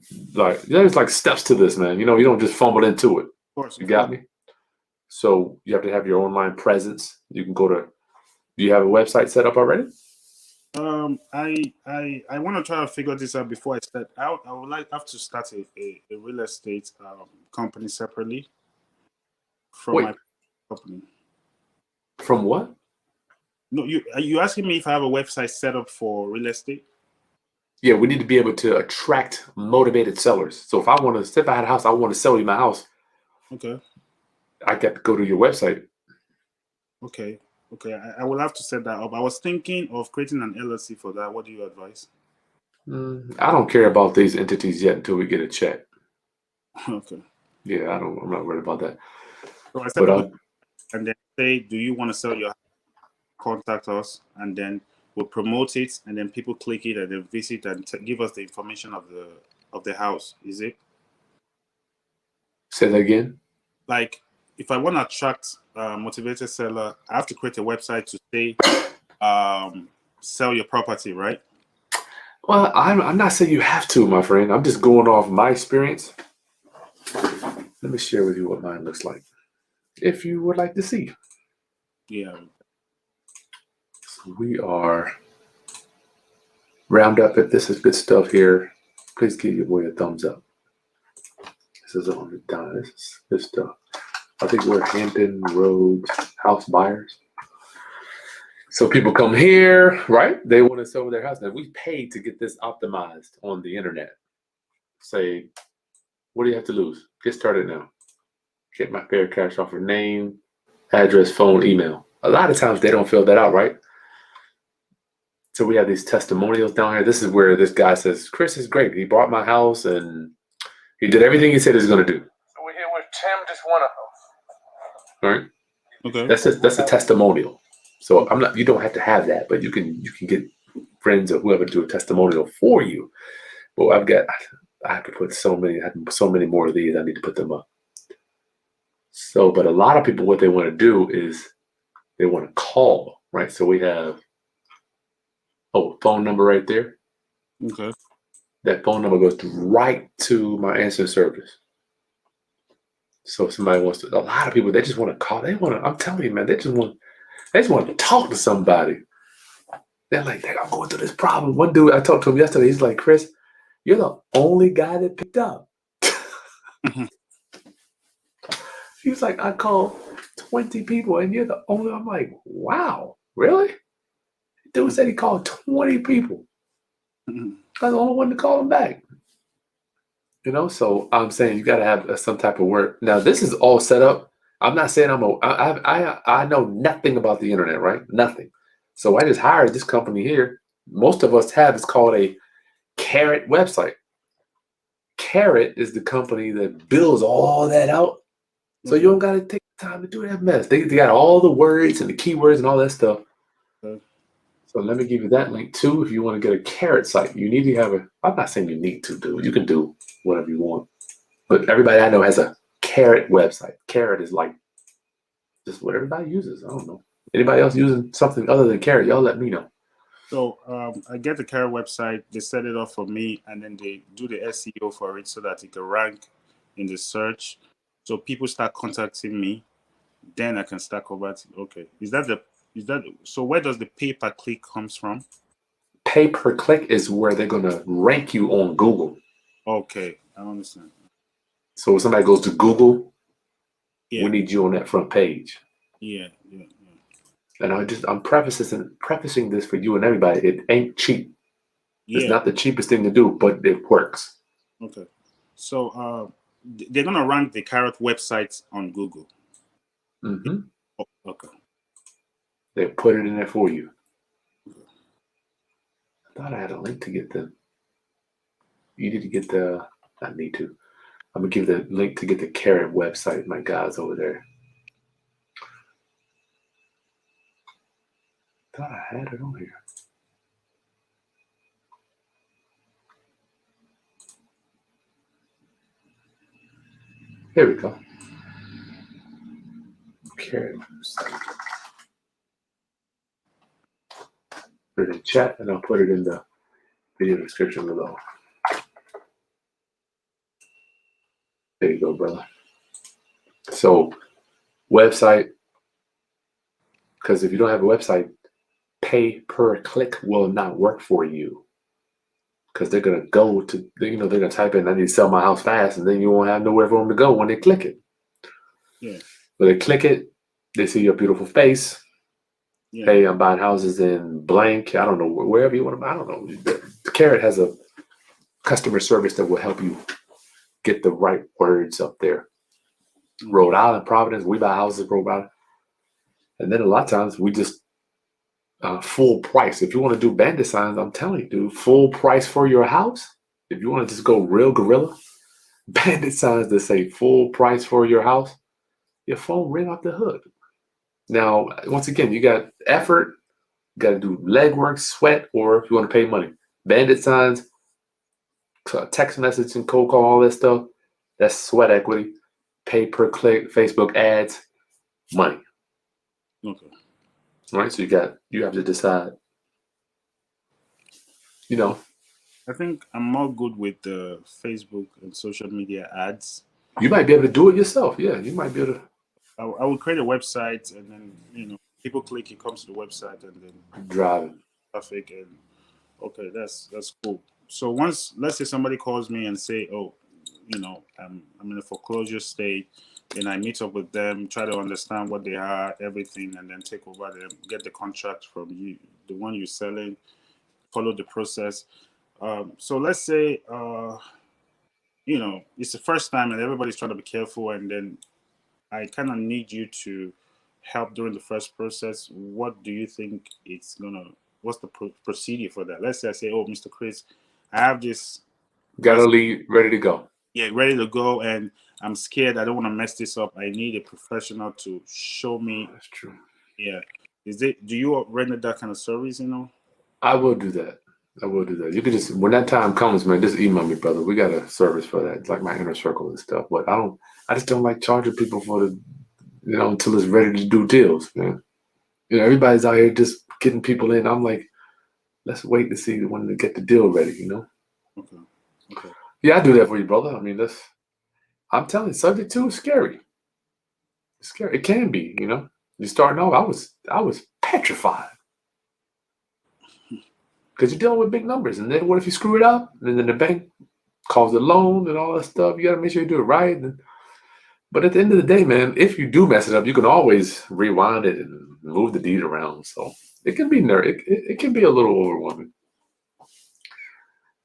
there's like steps to this, man. You know, you don't just fumble into it. course, You of course. got me? So you have to have your online presence. You can go to, do you have a website set up already? I want to try to figure this out before I start. I would have to start a real estate company separately from Wait, my company. from what? No, you asking me if I have a website set up for real estate? Yeah, we need to be able to attract motivated sellers. So if I want to, say if I had a house, I want to sell you my house, Okay, I got to go to your website. okay, okay. I will have to set that up. I was thinking of creating an LLC for that. What do you advise? I don't care about these entities yet until we get a check. Okay. Yeah, I'm not worried about that. So I set But up and then say, do you want to sell your house? Contact us, and then we'll promote it, and then people click it and then visit and give us the information of the house. Is it say that again. like if I want to attract a motivated seller, I have to create a website to say sell your property, right? Well, I'm not saying you have to, my friend. I'm just going off my experience. Let me share with you what mine looks like, if you would like to see. Yeah. So we are round up. If this is good stuff here, please give your boy a thumbs up. This is on the down. This is good stuff. I think we're Hampton Roads house buyers. So people come here, right? They want to sell their house. Now we paid to get this optimized on the internet. Say, what do you have to lose? Get started now. Get my fair cash offer, name, address, phone, email. A lot of times they don't fill that out, right? So we have these testimonials down here. This is where this guy says, Chris is great. He bought my house and he did everything he said he was going to do. So we're here with Tim, just one of them. All right. Okay. That's a testimonial. So I'm not. You don't have to have that, but you can get friends or whoever to do a testimonial for you. But I have to put so many more of these. I need to put them up. So, but a lot of people, what they want to do is they want to call, right? So we have phone number right there. Okay. That phone number goes right to my answering service. So if somebody wants to, a lot of people, they just want to call. I'm telling you, man, they just want to talk to somebody. They're like, I'm going through this problem. One dude, I talked to him yesterday. He's like, Chris, you're the only guy that picked up. He was like, I called 20 people and you're the only. I'm like, wow, really? Dude said he called 20 people. I'm the only one to call him back. You know, so I'm saying you got to have some type of work. Now, this is all set up. I'm not saying I know nothing about the internet, right? Nothing. So I just hired this company here. Most of us have, it's called a Carrot website. Carrot is the company that builds all that out. So you don't got to take time to do that mess. They got all the words and the keywords and all that stuff. Okay. So let me give you that link too. If you want to get a Carrot site, you need to have I'm not saying you need to do. You can do whatever you want. But everybody I know has a Carrot website. Carrot is like just what everybody uses. I don't know. Anybody else using something other than Carrot? Y'all let me know. So I get the Carrot website. They set it up for me, and then they do the SEO for it so that it can rank in the search. So people start contacting me. Then I can start converting. Okay, is that so? Where does the pay per click comes from? Pay per click is where they're gonna rank you on Google. Okay, I understand. So if somebody goes to Google, Yeah, we need you on that front page. yeah. And I'm prefacing this for you and everybody. It ain't cheap. It's Yeah. not the cheapest thing to do, but it works. Okay. So they're gonna rank the Carrot website on Google. Mm-hmm. Oh, okay. They put it in there for you. I thought I had a link to get them. You need to get the. I need to. I'm gonna give the link to get the Carrot website. My guys over there. I thought I had it on here. Here we go. Carrot website. Put it in chat, and I'll put it in the video description below. There you go, brother. So, website, because if you don't have a website, pay per click will not work for you. Because they're gonna go to, they're gonna type in, I need to sell my house fast, and then you won't have nowhere for them to go when they click it. Yeah. When they click it, they see your beautiful face. Yeah. Hey, I'm buying houses in blank. I don't know, wherever you want to buy. I don't know. The Carrot has a customer service that will help you get the right words up there. Rhode Island, Providence, we buy houses in Rhode Island. And then a lot of times we just full price. If you want to do bandit signs, I'm telling you, dude, full price for your house. If you want to just go real guerrilla, bandit signs that say full price for your house, your phone ring off the hook. Now, once again, you got effort, you got to do legwork, sweat, or if you want to pay money. Bandit signs, text message and cold call, all that stuff, that's sweat equity. Pay per click, Facebook ads, money. Okay. All right, so you have to decide. I think I'm more good with the Facebook and social media ads. You might be able to do it yourself. Yeah, you might be able to. I would create a website, and then people click, it comes to the website, and then Driving. traffic. And okay, that's cool. So once, let's say somebody calls me and say, oh, I'm in a foreclosure state, and I meet up with them, try to understand what they are, everything, and then take over them, get the contract from you, the one you're selling, follow the process. So let's say it's the first time and everybody's trying to be careful, and then I kind of need you to help during the first process. What do you think what's the procedure for that? Let's say I say, oh, Mr. Chris, I have this. Got a lead ready to go. Yeah, ready to go, and I'm scared. I don't want to mess this up. I need a professional to show me. That's true. Yeah. Do you render that kind of service, I will do that. You can just, when that time comes, man, just email me, brother. We got a service for that. It's like my inner circle and stuff. But I just don't like charging people for until it's ready to do deals, man. Everybody's out here just getting people in. I'm like, let's wait to see when to get the deal ready, Okay. Okay. Yeah, I do that for you, brother. I mean, I'm telling you, subject to is scary. It's scary. It can be, You're starting off, I was petrified. Because you're dealing with big numbers. And then what if you screw it up? And then the bank calls a loan and all that stuff. You got to make sure you do it right. But at the end of the day, man, if you do mess it up, you can always rewind it and move the deed around. So it can be it can be a little overwhelming.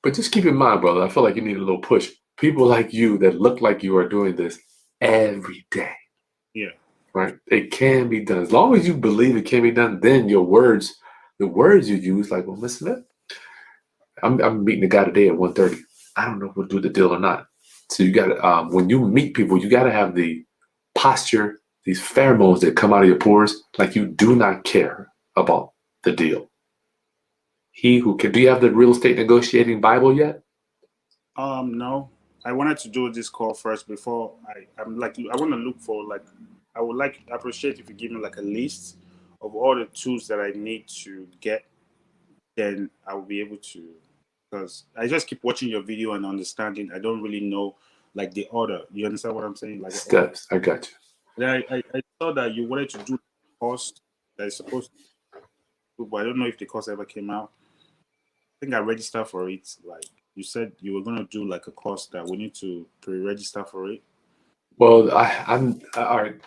But just keep in mind, brother, I feel like you need a little push. People like you that look like you are doing this every day. Yeah. Right? It can be done. As long as you believe it can be done, then the words you use, like, well, Miss Smith, I'm meeting a guy today at 1:30. I don't know if we'll do the deal or not. So you got to, when you meet people, you got to have the posture, these pheromones that come out of your pores, like you do not care about the deal. Do you have the real estate negotiating Bible yet? No. I wanted to do this call first before I'm like, I want to look for, like, I would appreciate if you give me like a list of all the tools that I need to get. Then I will be able to, because I just keep watching your video and understanding. I don't really know like the order. You understand what I'm saying? Like Steps. I got you. Then I saw that you wanted to do a course that is supposed to do, but I don't know if the course ever came out. I think I registered for it. Like you said, you were gonna do like a course that we need to pre-register for it. Well, I'm all right.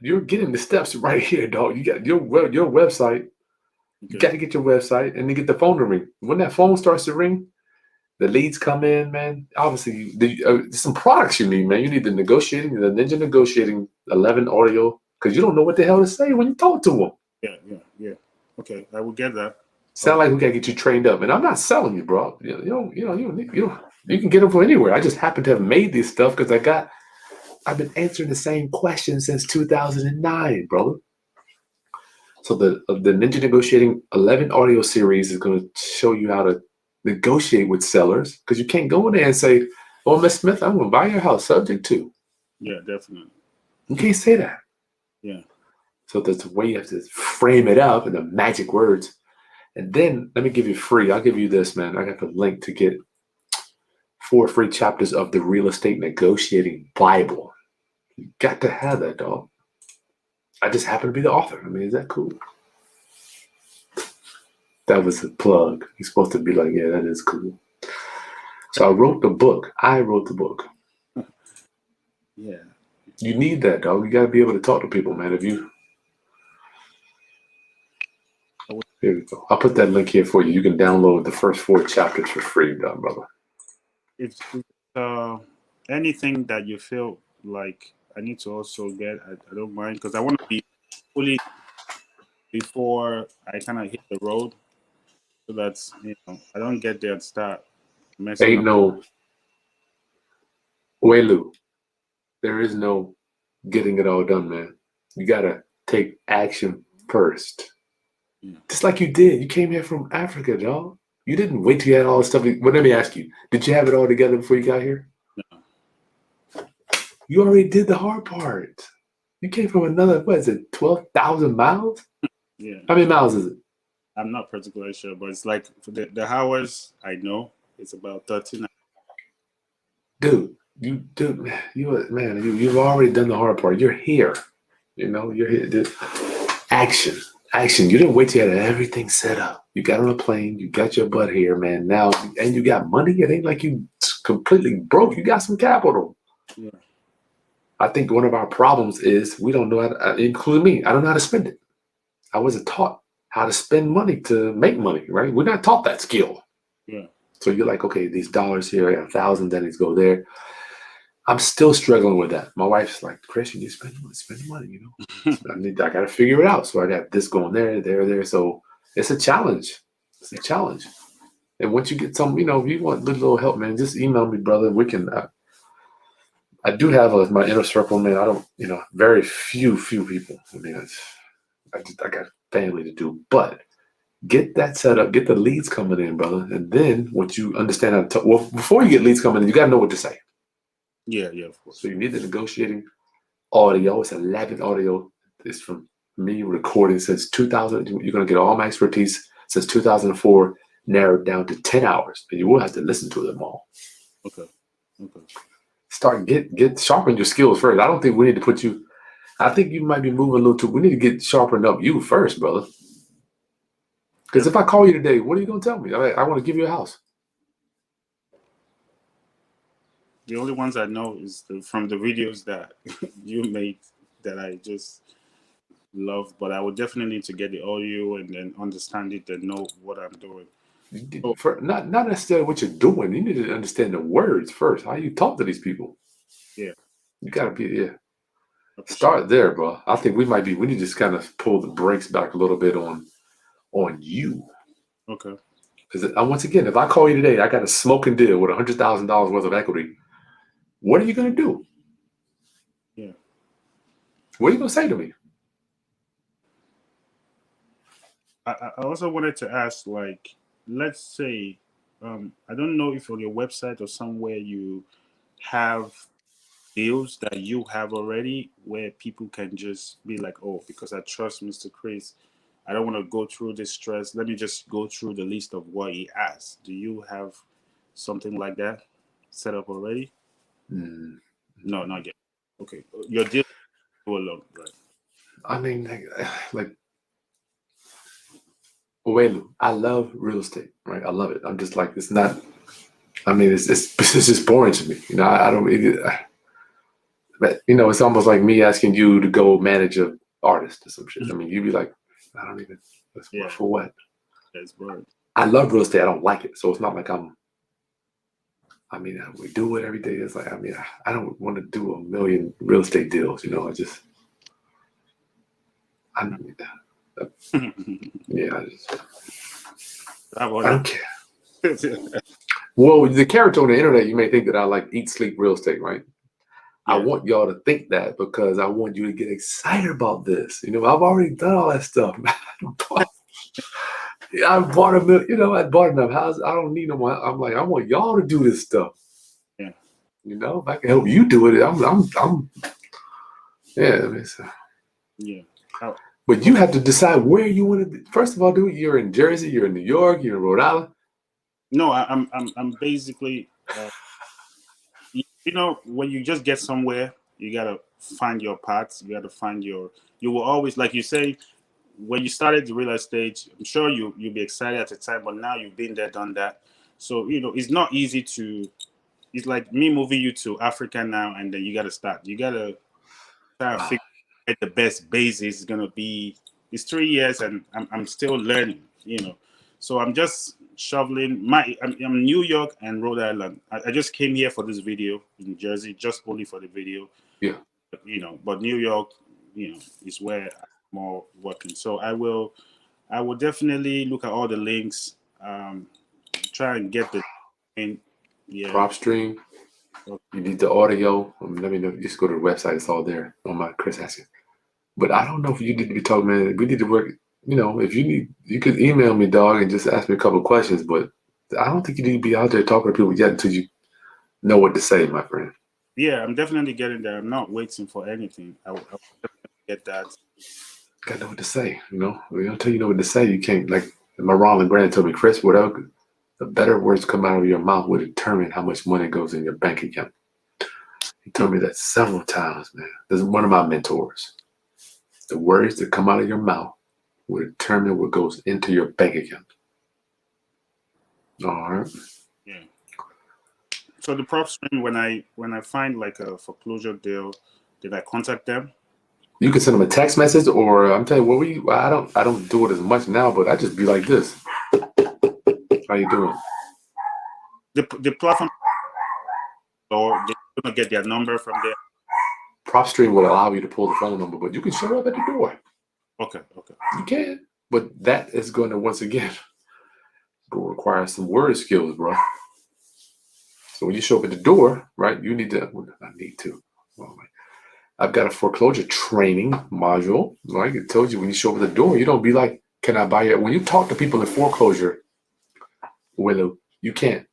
You're getting the steps right here, dog. You got your website. You got to get your website and then get the phone to ring. When that phone starts to ring, the leads come in, man. Obviously, there's some products you need, man. You need the Ninja Negotiating 11 audio, because you don't know what the hell to say when you talk to them. Yeah. Okay, I will get that. Sound like we gotta get you trained up, and I'm not selling you, bro. You can get them from anywhere. I just happen to have made this stuff because I've been answering the same question since 2009, brother. So the Ninja Negotiating 11 audio series is going to show you how to negotiate with sellers, because you can't go in there and say, "Oh, Miss Smith, I'm going to buy your house subject to." Yeah, definitely. You can't say that. Yeah. So that's the way you have to frame it up in the magic words. And then let me give you free. I'll give you this, man. I got the link to get 4 free chapters of the Real Estate Negotiating Bible. You got to have that, dog. I just happen to be the author. I mean, is that cool? That was a plug. You're supposed to be like, yeah, that is cool. So I wrote the book. Yeah. You need that, dog. You got to be able to talk to people, man. Here we go. I'll put that link here for you. You can download the first 4 chapters for free, brother. If anything that you feel like I need to also get, I don't mind, because I want to be fully before I kind of hit the road, so that I don't get there and start messing Ain't up. no way, Lou. There is no getting it all done, man. You got to take action first. Yeah. Just like you did. You came here from Africa, dog. You didn't wait till you had all this stuff. Well, let me ask you, did you have it all together before you got here? No. You already did the hard part. You came from another, what is it, 12,000 miles? Yeah. How many miles is it? I'm not particularly sure, but it's like for the hours I know, it's about 13. Dude, you've already done the hard part. You're here. You're here. Dude. Action. You didn't wait till you had everything set up. You got on a plane. You got your butt here, man. Now, and you got money. It ain't like you completely broke. You got some capital. Yeah. I think one of our problems is we don't know how to, including me, I don't know how to spend it. I wasn't taught how to spend money to make money, right? We're not taught that skill. Yeah. So you're like, okay, these dollars here, I got 1,000, then these go there. I'm still struggling with that. My wife's like, Chris, you need to spend the money, I got to figure it out. So I got this going there. So it's a challenge. And once you get some, if you want a little help, man, just email me, brother. We can, I do have my inner circle, man. I don't, very few people. I mean, I got family to do, but get that set up, get the leads coming in, brother. And then once you understand how to talk, well, before you get leads coming in, you got to know what to say. Yeah, of course. So you need the negotiating audio. It's 11 audio. It's from me recording since 2000. You're going to get all my expertise since 2004, narrowed down to 10 hours. And you will have to listen to them all. Okay. Start, sharpen your skills first. I don't think we need to put you, I think you might be moving a little too, we need to get sharpened up you first, brother. Because if I call you today, what are you going to tell me? I want to give you a house. The only ones I know is from the videos that you made that I just love, but I would definitely need to get the audio and then understand it and know what I'm doing. Not necessarily what you're doing. You need to understand the words first. How you talk to these people. Yeah. You got to be, Start there, bro. I think we need to just kind of pull the brakes back a little bit on you. Okay. Because once again, if I call you today, I got a smoking deal with $100,000 worth of equity. What are you going to do? Yeah. What are you going to say to me? I also wanted to ask, like, let's say, I don't know if on your website or somewhere you have deals that you have already where people can just be like, oh, because I trust Mr. Chris, I don't want to go through this stress. Let me just go through the list of what he asks. Do you have something like that set up already? Mm. No, not yet. Okay. Your deal go along, right? I mean, like, I love real estate, right? I love it. I'm just like, it's not, I mean, it's just boring to me. I don't, but, it's almost like me asking you to go manage an artist or some shit. I mean, you'd be like, I don't even, for what? That's boring. I love real estate. I don't like it. So it's not like we do it every day. It's like, I don't want to do a million real estate deals, I don't care. Well, the character on the internet, you may think that I like eat, sleep real estate, right? Yeah. I want y'all to think that because I want you to get excited about this. I've already done all that stuff. I bought I bought enough houses. I don't need no more. I'm like, I want y'all to do this stuff. Yeah. If I can help you do it, I'm yeah. Yeah. But you have to decide where you want to be. First of all, dude, you're in Jersey, you're in New York, you're in Rhode Island. No, I'm basically, when you just get somewhere, you gotta find your paths. You gotta find your. You will always, like you say, when you started the real estate. I'm sure you'll be excited at the time, but now you've been there, done that. So it's not easy to. It's like me moving you to Africa now, and then you gotta start. You gotta try to Ah, figure out the best basis is gonna be. It's 3 years, and I'm still learning. So I'm just shoveling. I'm New York and Rhode Island. I just came here for this video in Jersey, just only for the video. yeah. But New York, is where I'm more working. So I will definitely look at all the links. Try and get the in. Yeah. Prop stream. You need the audio. Let me know. Just go to the website. It's all there on my Chris Haskins. But I don't know if you need to be talking, man. We need to work. If you need, you could email me, dog, and just ask me a couple of questions. But I don't think you need to be out there talking to people yet until you know what to say, my friend. Yeah, I'm definitely getting there. I'm not waiting for anything. I will definitely get that. Got to know what to say. Until you know what to say, you can't. Like my Ronald Grant told me, Chris, whatever the better words come out of your mouth will determine how much money goes in your bank account. He told me that several times, man. This is one of my mentors. The words that come out of your mouth will determine what goes into your bank account. All right. Yeah. So the prop stream, when I find like a foreclosure deal, did I contact them? You can send them a text message, or I'm telling you, I don't do it as much now, but I just be like this. How you doing? The platform, or they're gonna get their number from there. PropStream will allow you to pull the phone number, but you can show up at the door. Okay. You can, but that is going to once again go require some word skills, bro. So when you show up at the door, right? You need to. Well, I need to. Well, I've got a foreclosure training module. Right? It tells you when you show up at the door, you don't be like, "Can I buy it?" When you talk to people in foreclosure, Willow, you can't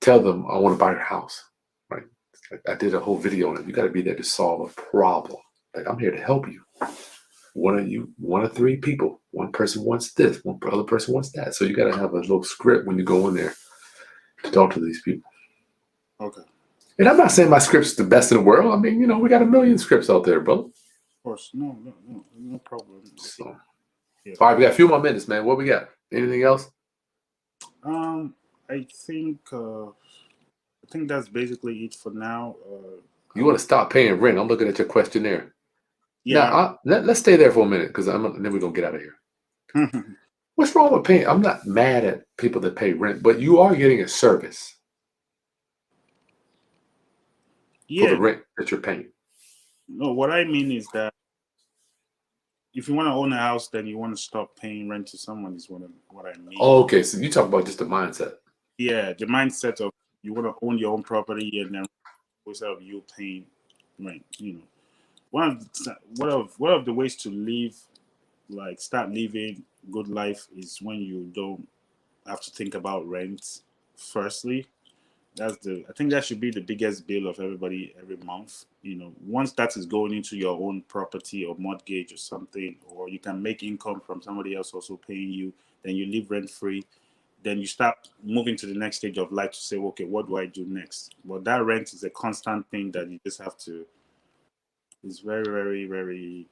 tell them, "I want to buy your house." Right? I did a whole video on it. You got to be there to solve a problem. Like, I'm here to help you. One of three people. One person wants this. One other person wants that. So you got to have a little script when you go in there to talk to these people. Okay. And I'm not saying my script's the best in the world. I mean, we got a million scripts out there, brother. Of course. No problem. So, Yeah. all right, we got a few more minutes, man. What we got? Anything else? I think that's basically it for now. You want to stop paying rent? I'm looking at your questionnaire. Yeah. Now, let's stay there for a minute because then we're gonna get out of here. What's wrong with paying? I'm not mad at people that pay rent, but you are getting a service for the rent that you're paying. No, what I mean is that if you want to own a house, then you want to stop paying rent to someone. Is what I mean. Oh, okay, so you talk about just the mindset. Yeah, the mindset of you want to own your own property, and then instead of you paying rent. One of the ways to live, like start living good life, is when you don't have to think about rent. Firstly, I think that should be the biggest bill of everybody every month. Once that is going into your own property or mortgage or something, or you can make income from somebody else also paying you, then you live rent free. Then you start moving to the next stage of life to say, okay, what do I do next? But that rent is a constant thing that you just have to. It's very, very, very.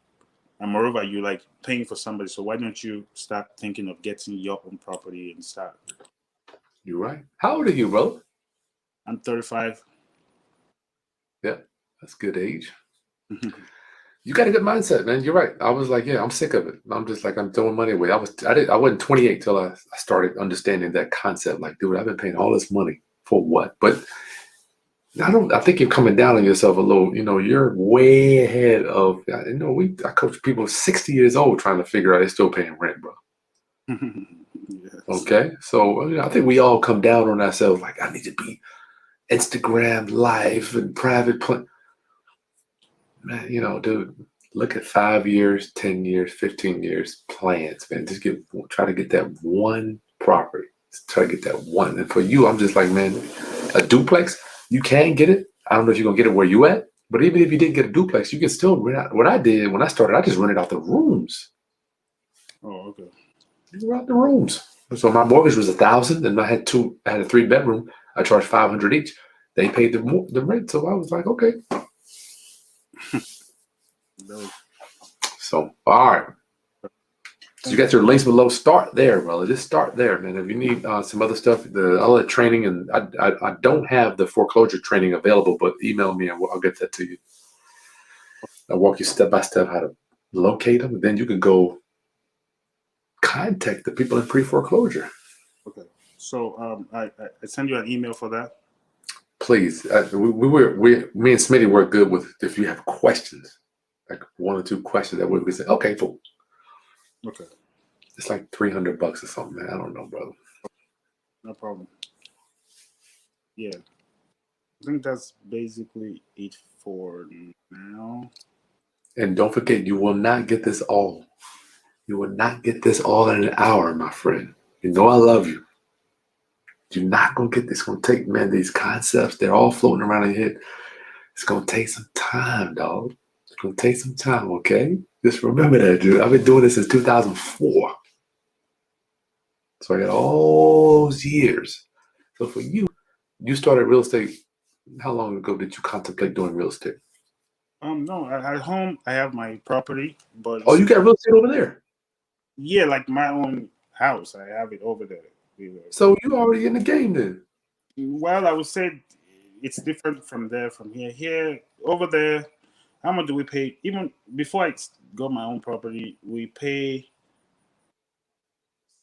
And moreover, you like paying for somebody. So why don't you start thinking of getting your own property and start? You're right. How old are you, bro? I'm 35. Yeah, that's good age. You got a good mindset, man. You're right. I was like, yeah, I'm sick of it. I'm just like, I'm throwing money away. I wasn't 28 till I started understanding that concept. Like, dude, I've been paying all this money for what? But I think you're coming down on yourself a little. You're way ahead of. I coach people 60 years old trying to figure out they're still paying rent, bro. Yes. Okay, so I think we all come down on ourselves. Like, I need to be Instagram live and private. Man, dude, look at 5 years, 10 years, 15 years plans, man. Just try to get that one property. Just try to get that one. And for you, I'm just like, man, a duplex, you can get it. I don't know if you're gonna get it where you at, but even if you didn't get a duplex, you can still rent out. What I did when I started, I just rented out the rooms. Oh, okay. These were out the rooms. So my mortgage was $1,000, and I had a 3-bedroom. I charged $500 each. They paid the rent, so I was like, okay. So all right. So you got your links below. Start there, brother. Just start there, man. If you need some other stuff, the other training, and I don't have the foreclosure training available, but email me and I'll get that to you. I'll walk you step by step how to locate them. Then you can go contact the people in pre-foreclosure. Okay. So I send you an email for that. Please, me and Smitty work good with if you have questions, like 1 or 2 questions that we say, okay, cool. Okay. It's like $300 or something, man. I don't know, brother. No problem. Yeah. I think that's basically it for now. And don't forget, you will not get this all. You will not get this all in an hour, my friend. You know I love you. You're not going to get this. It's going to take, man, these concepts, they're all floating around in your head. It's going to take some time, dog. It's going to take some time, okay? Just remember that, dude. I've been doing this since 2004. So I got all those years. So for you, you started real estate. How long ago did you contemplate doing real estate? No, at home I have my property, but Oh, you got real estate over there. yeah, like my own house. I have it over there. So you already in the game then. Well, I would say it's different from there, from here. Here, over there, how much do we pay? Even before I got my own property, we pay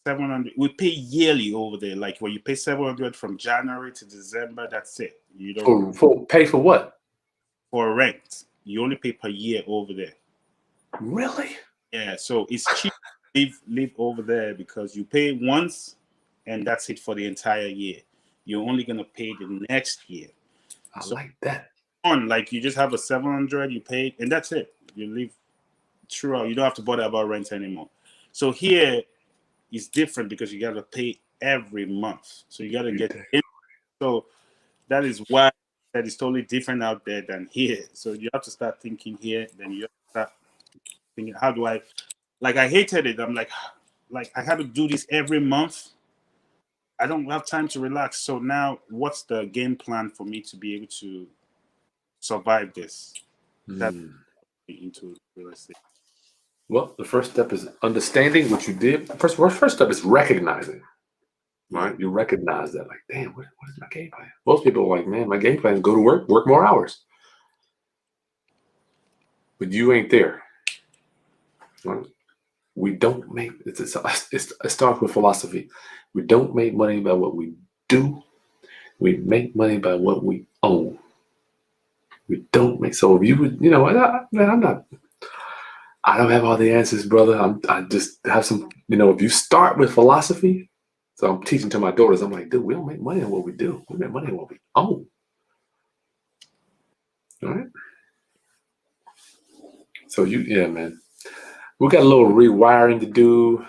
700. We pay yearly over there. Like when you pay 700 from January to December, that's it. You don't For pay for what? for rent. You only pay per year over there. Really? Yeah, so it's cheap to live over there because you pay once and that's it for the entire year. You're only gonna pay the next year. I So like that. like you just have a 700 you pay and that's it. You live throughout. You don't have to bother about rent anymore. So here it's different because you gotta pay every month. So you gotta get in. So that is why that is totally different out there than here. So you have to start thinking here, then you have to start thinking, how do I like I hated it. I'm like I had to do this every month. I don't have time to relax. So now what's the game plan for me to be able to survive this? That's into real estate. Well, the first step is understanding what you did. First step is recognizing, Yeah. right? You recognize that, like, damn, what is my game plan? Most people are like, man, my game plan is go to work more hours. But you ain't there. Right? We don't make it starts with philosophy. We don't make money by what we do. We make money by what we own. We don't make so if you would, man, I don't have all the answers, brother. I just have some, if you start with philosophy, so I'm teaching to my daughters, I'm like, dude, we don't make money on what we do. We make money on what we own. All right. So yeah, man. We got a little rewiring to do,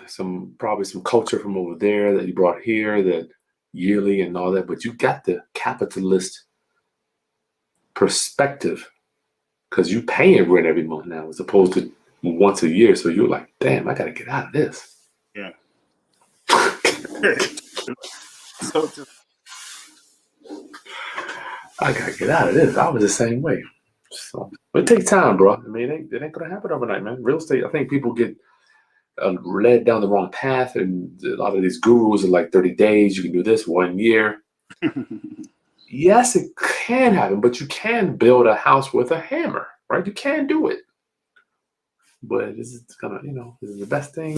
probably some culture from over there that you brought here, that yearly and all that, but you got the capitalist perspective because you paying rent every month now as opposed to once a year. So you're like, damn, I gotta get out of this. Yeah. So I gotta get out of this. I was the same way. So it takes time, bro. I mean, it ain't gonna happen overnight, man. Real estate, I think people get led down the wrong path, and a lot of these gurus are like 30 days. You can do this 1 year. Yes, it can happen, but you can build a house with a hammer, right? You can do it. But this is this is the best thing.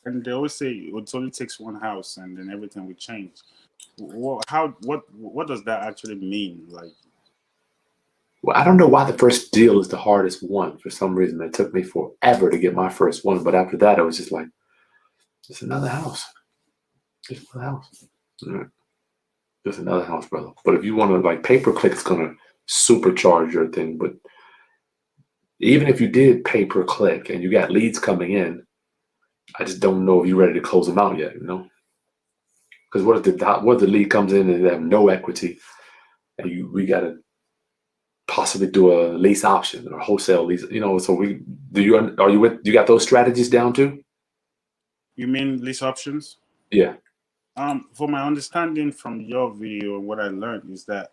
and they always say it only takes one house and then everything will change. What does that actually mean? Like, Well, I don't know why the first deal is the hardest one. For some reason, it took me forever to get my first one. But after that, it was just like, just another house. Just another house. Right. Just another house, brother. But if you want to, like, pay-per-click is going to supercharge your thing. But even if you did pay-per-click and you got leads coming in, I just don't know if you're ready to close them out yet, Because what if the lead comes in and they have no equity and we got to possibly do a lease option or wholesale lease. So you got those strategies down too? You mean lease options? Yeah. For my understanding from your video, what I learned is that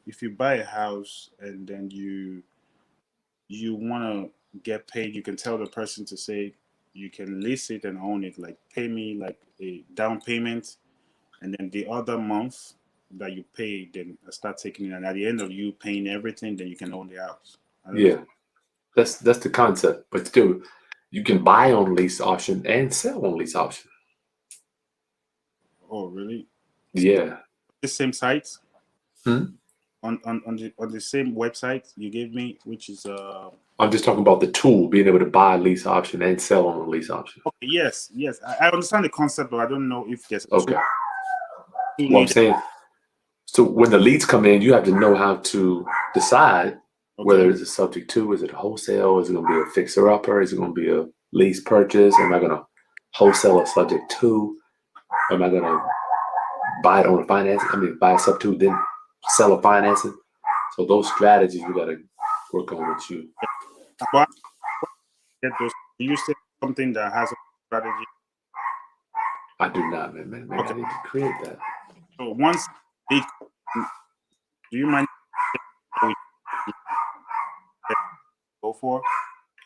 if you buy a house and then you want to get paid, you can tell the person to say you can lease it and own it, like pay me like a down payment, and then the other month that you pay, then I start taking it, and at the end of you paying everything, then you can own the house. I don't know. Yeah. That's the concept. But still, you can buy on lease option and sell on lease option. Oh, really? Yeah. The same site? Hmm? On the same website you gave me, which is I'm just talking about the tool, being able to buy a lease option and sell on a lease option. okay, yes, I understand the concept, but I don't know if there's a Okay. tool What I'm saying, so when the leads come in, you have to know how to decide whether it's a subject to, is it a wholesale, is it going to be a fixer upper, is it going to be a lease purchase, am I going to wholesale a subject to, am I going to buy it on a finance, buy a sub to, then sell a financing. So those strategies we got to work on with you. But get those. Do you say something that has a strategy? I do not, man. Okay. I need to create that. So once they, do you mind go for?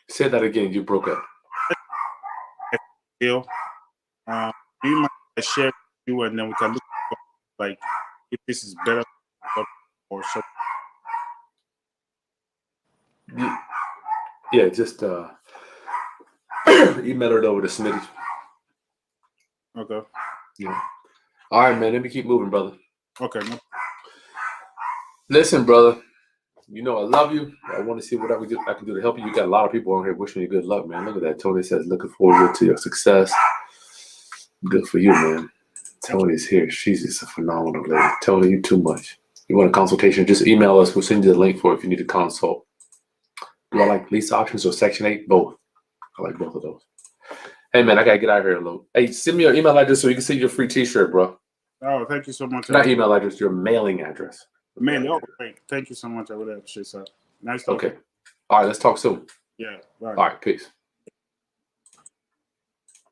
Say that again. You broke up. Deal. Do you mind I share with you, and then we can look like if this is better or something. Yeah, just email it over to Smitty. Okay. Yeah. All right, man. Let me keep moving, brother. Okay. No. Listen, brother. I love you. I want to see what I can do to help you. You got a lot of people on here wishing you good luck, man. Look at that. Tony says, looking forward to your success. Good for you, man. Tony's here. She's just a phenomenal lady. Tony, you too much. You want a consultation? Just email us. We'll send you the link for it if you need a consult. Do I like lease options or Section 8? Both. I like both of those. Hey, man, I got to get out of here a little. Hey, send me your email address so you can see your free t-shirt, bro. Oh, thank you so much. Not email address, your mailing address. Oh, great. Thank you so much. I really appreciate that. Nice talking. Okay. All right, let's talk soon. Yeah. Bye. All right, peace.